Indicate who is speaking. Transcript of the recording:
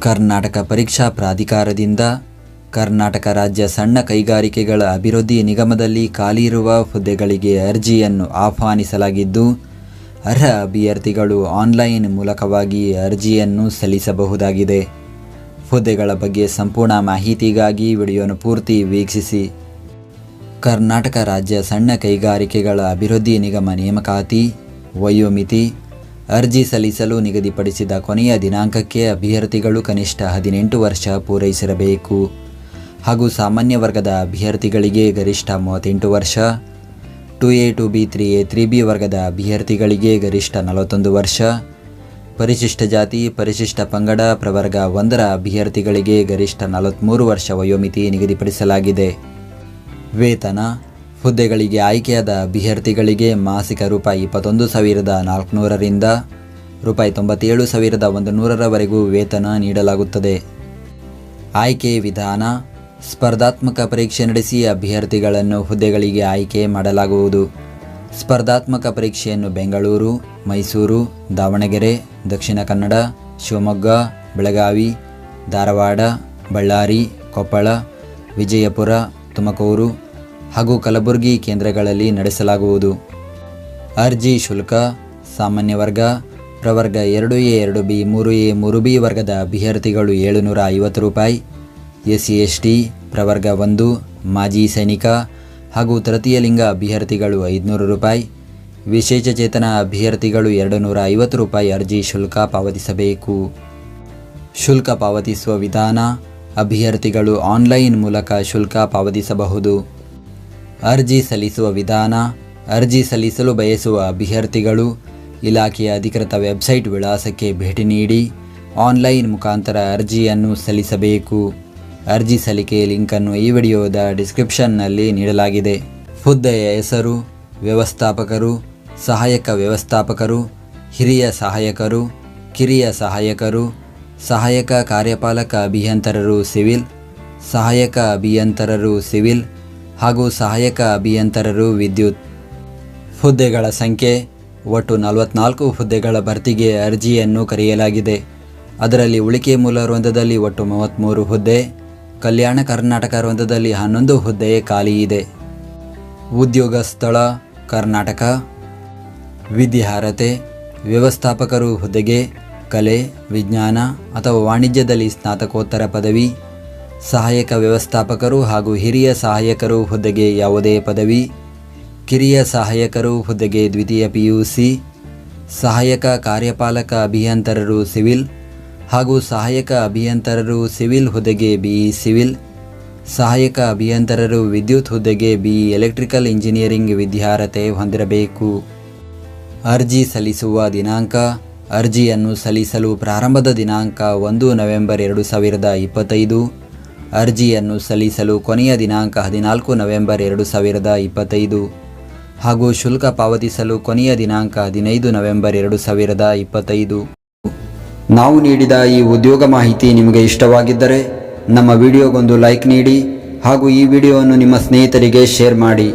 Speaker 1: ಕರ್ನಾಟಕ ಪರೀಕ್ಷಾ ಪ್ರಾಧಿಕಾರದಿಂದ ಕರ್ನಾಟಕ ರಾಜ್ಯ ಸಣ್ಣ ಕೈಗಾರಿಕೆಗಳ ಅಭಿವೃದ್ಧಿ ನಿಗಮದಲ್ಲಿ ಖಾಲಿ ಇರುವ ಹುದ್ದೆಗಳಿಗೆ ಅರ್ಜಿಯನ್ನು ಆಹ್ವಾನಿಸಲಾಗಿದ್ದು, ಅರ್ಹ ಅಭ್ಯರ್ಥಿಗಳು ಆನ್ಲೈನ್ ಮೂಲಕವಾಗಿ ಅರ್ಜಿಯನ್ನು ಸಲ್ಲಿಸಬಹುದಾಗಿದೆ. ಹುದ್ದೆಗಳ ಬಗ್ಗೆ ಸಂಪೂರ್ಣ ಮಾಹಿತಿಗಾಗಿ ವಿಡಿಯೋನ ಪೂರ್ತಿ ವೀಕ್ಷಿಸಿ. ಕರ್ನಾಟಕ ರಾಜ್ಯ ಸಣ್ಣ ಕೈಗಾರಿಕೆಗಳ ಅಭಿವೃದ್ಧಿ ನಿಗಮ ನೇಮಕಾತಿ ವಯೋಮಿತಿ. ಅರ್ಜಿ ಸಲ್ಲಿಸಲು ನಿಗದಿಪಡಿಸಿದ ಕೊನೆಯ ದಿನಾಂಕಕ್ಕೆ ಅಭ್ಯರ್ಥಿಗಳು ಕನಿಷ್ಠ 18 ವರ್ಷ ಪೂರೈಸಿರಬೇಕು ಹಾಗೂ ಸಾಮಾನ್ಯ ವರ್ಗದ ಅಭ್ಯರ್ಥಿಗಳಿಗೆ ಗರಿಷ್ಠ 38 ವರ್ಷ, 2A 2B 3A 3B ವರ್ಗದ ಅಭ್ಯರ್ಥಿಗಳಿಗೆ ಗರಿಷ್ಠ 41 ವರ್ಷ, ಪರಿಶಿಷ್ಟ ಜಾತಿ ಪರಿಶಿಷ್ಟ ಪಂಗಡ ಪ್ರವರ್ಗ 1ರ ಅಭ್ಯರ್ಥಿಗಳಿಗೆ ಗರಿಷ್ಠ 43 ವರ್ಷ ವಯೋಮಿತಿ ನಿಗದಿಪಡಿಸಲಾಗಿದೆ. ವೇತನ. ಹುದ್ದೆಗಳಿಗೆ ಆಯ್ಕೆಯಾದ ಅಭ್ಯರ್ಥಿಗಳಿಗೆ ಮಾಸಿಕ ರೂಪಾಯಿ 21,400ರಿಂದ ರೂಪಾಯಿ 97,100ರವರೆಗೂ ವೇತನ ನೀಡಲಾಗುತ್ತದೆ. ಆಯ್ಕೆ ವಿಧಾನ. ಸ್ಪರ್ಧಾತ್ಮಕ ಪರೀಕ್ಷೆ ನಡೆಸಿ ಅಭ್ಯರ್ಥಿಗಳನ್ನು ಹುದ್ದೆಗಳಿಗೆ ಆಯ್ಕೆ ಮಾಡಲಾಗುವುದು. ಸ್ಪರ್ಧಾತ್ಮಕ ಪರೀಕ್ಷೆಯನ್ನು ಬೆಂಗಳೂರು, ಮೈಸೂರು, ದಾವಣಗೆರೆ, ದಕ್ಷಿಣ ಕನ್ನಡ, ಶಿವಮೊಗ್ಗ, ಬೆಳಗಾವಿ, ಧಾರವಾಡ, ಬಳ್ಳಾರಿ, ಕೊಪ್ಪಳ, ವಿಜಯಪುರ, ತುಮಕೂರು ಹಾಗೂ ಕಲಬುರಗಿ ಕೇಂದ್ರಗಳಲ್ಲಿ ನಡೆಸಲಾಗುವುದು. ಅರ್ಜಿ ಶುಲ್ಕ. ಸಾಮಾನ್ಯ ವರ್ಗ ಪ್ರವರ್ಗ 2A 2B 3A 3B ವರ್ಗದ ಅಭ್ಯರ್ಥಿಗಳು 750 ರೂಪಾಯಿ, SC ST ಪ್ರವರ್ಗ 1 ಮಾಜಿ ಸೈನಿಕ ಹಾಗೂ ತೃತೀಯ ಲಿಂಗ ಅಭ್ಯರ್ಥಿಗಳು 500 ರೂಪಾಯಿ, ವಿಶೇಷಚೇತನ ಅಭ್ಯರ್ಥಿಗಳು 250 ರೂಪಾಯಿ ಅರ್ಜಿ ಶುಲ್ಕ ಪಾವತಿಸಬೇಕು. ಶುಲ್ಕ ಪಾವತಿಸುವ ವಿಧಾನ. ಅಭ್ಯರ್ಥಿಗಳು ಆನ್ಲೈನ್ ಮೂಲಕ ಶುಲ್ಕ ಪಾವತಿಸಬಹುದು. ಅರ್ಜಿ ಸಲ್ಲಿಸುವ ವಿಧಾನ. ಅರ್ಜಿ ಸಲ್ಲಿಸಲು ಬಯಸುವ ಅಭ್ಯರ್ಥಿಗಳು ಇಲಾಖೆಯ ಅಧಿಕೃತ ವೆಬ್ಸೈಟ್ ವಿಳಾಸಕ್ಕೆ ಭೇಟಿ ನೀಡಿ ಆನ್ಲೈನ್ ಮುಖಾಂತರ ಅರ್ಜಿಯನ್ನು ಸಲ್ಲಿಸಬೇಕು. ಅರ್ಜಿ ಸಲ್ಲಿಕೆ ಲಿಂಕನ್ನು ಈ ವಿಡಿಯೋದ ಡಿಸ್ಕ್ರಿಪ್ಷನ್ನಲ್ಲಿ ನೀಡಲಾಗಿದೆ. ಹುದ್ದೆಯ ಹೆಸರು: ವ್ಯವಸ್ಥಾಪಕರು, ಸಹಾಯಕ ವ್ಯವಸ್ಥಾಪಕರು, ಹಿರಿಯ ಸಹಾಯಕರು, ಕಿರಿಯ ಸಹಾಯಕರು, ಸಹಾಯಕ ಕಾರ್ಯಪಾಲಕ ಅಭಿಯಂತರರು ಸಿವಿಲ್, ಸಹಾಯಕ ಅಭಿಯಂತರರು ಸಿವಿಲ್ ಹಾಗೂ ಸಹಾಯಕ ಅಭಿಯಂತರರು ವಿದ್ಯುತ್. ಹುದ್ದೆಗಳ ಸಂಖ್ಯೆ: ಒಟ್ಟು 44 ಹುದ್ದೆಗಳ ಭರ್ತಿಗೆ ಅರ್ಜಿಯನ್ನು ಕರೆಯಲಾಗಿದೆ. ಅದರಲ್ಲಿ ಉಳಿಕೆ ಮೂಲ ವೃಂದದಲ್ಲಿ ಒಟ್ಟು 33 ಹುದ್ದೆ, ಕಲ್ಯಾಣ ಕರ್ನಾಟಕ ವೃಂದದಲ್ಲಿ 11 ಹುದ್ದೆ ಖಾಲಿ ಇದೆ. ಉದ್ಯೋಗ ಸ್ಥಳ: ಕರ್ನಾಟಕ. ವಿದ್ಯಾರ್ಹತೆ: ವ್ಯವಸ್ಥಾಪಕರು ಹುದ್ದೆಗೆ ಕಲೆ, ವಿಜ್ಞಾನ ಅಥವಾ ವಾಣಿಜ್ಯದಲ್ಲಿ ಸ್ನಾತಕೋತ್ತರ ಪದವಿ, ಸಹಾಯಕ ವ್ಯವಸ್ಥಾಪಕರು ಹಾಗೂ ಹಿರಿಯ ಸಹಾಯಕರು ಹುದ್ದೆಗೆ ಯಾವುದೇ ಪದವಿ, ಕಿರಿಯ ಸಹಾಯಕರು ಹುದ್ದೆಗೆ ದ್ವಿತೀಯ PUC, ಸಹಾಯಕ ಕಾರ್ಯಪಾಲಕ ಅಭಿಯಂತರರು ಸಿವಿಲ್ ಹಾಗೂ ಸಹಾಯಕ ಅಭಿಯಂತರರು ಸಿವಿಲ್ ಹುದ್ದೆಗೆ BE ಸಿವಿಲ್, ಸಹಾಯಕ ಅಭಿಯಂತರರು ವಿದ್ಯುತ್ ಹುದ್ದೆಗೆ BE ಎಲೆಕ್ಟ್ರಿಕಲ್ ಇಂಜಿನಿಯರಿಂಗ್ ವಿದ್ಯಾರ್ಹತೆ ಹೊಂದಿರಬೇಕು. ಅರ್ಜಿ ಸಲ್ಲಿಸುವ ದಿನಾಂಕ. ಅರ್ಜಿಯನ್ನು ಸಲ್ಲಿಸಲು ಪ್ರಾರಂಭದ ದಿನಾಂಕ 1 ನವೆಂಬರ್ 2025. ಅರ್ಜಿಯನ್ನು ಸಲ್ಲಿಸಲು ಕೊನೆಯ ದಿನಾಂಕ 14 ನವೆಂಬರ್ 2025 ಹಾಗೂ ಶುಲ್ಕ ಪಾವತಿಸಲು ಕೊನೆಯ ದಿನಾಂಕ 15 ನವೆಂಬರ್ 2025. ನಾವು ನೀಡಿದ ಈ ಉದ್ಯೋಗ ಮಾಹಿತಿ ನಿಮಗೆ ಇಷ್ಟವಾಗಿದ್ದರೆ ನಮ್ಮ ವಿಡಿಯೋಗೊಂದು ಲೈಕ್ ನೀಡಿ ಹಾಗೂ ಈ ವಿಡಿಯೋವನ್ನು ನಿಮ್ಮ ಸ್ನೇಹಿತರಿಗೆ ಶೇರ್ ಮಾಡಿ.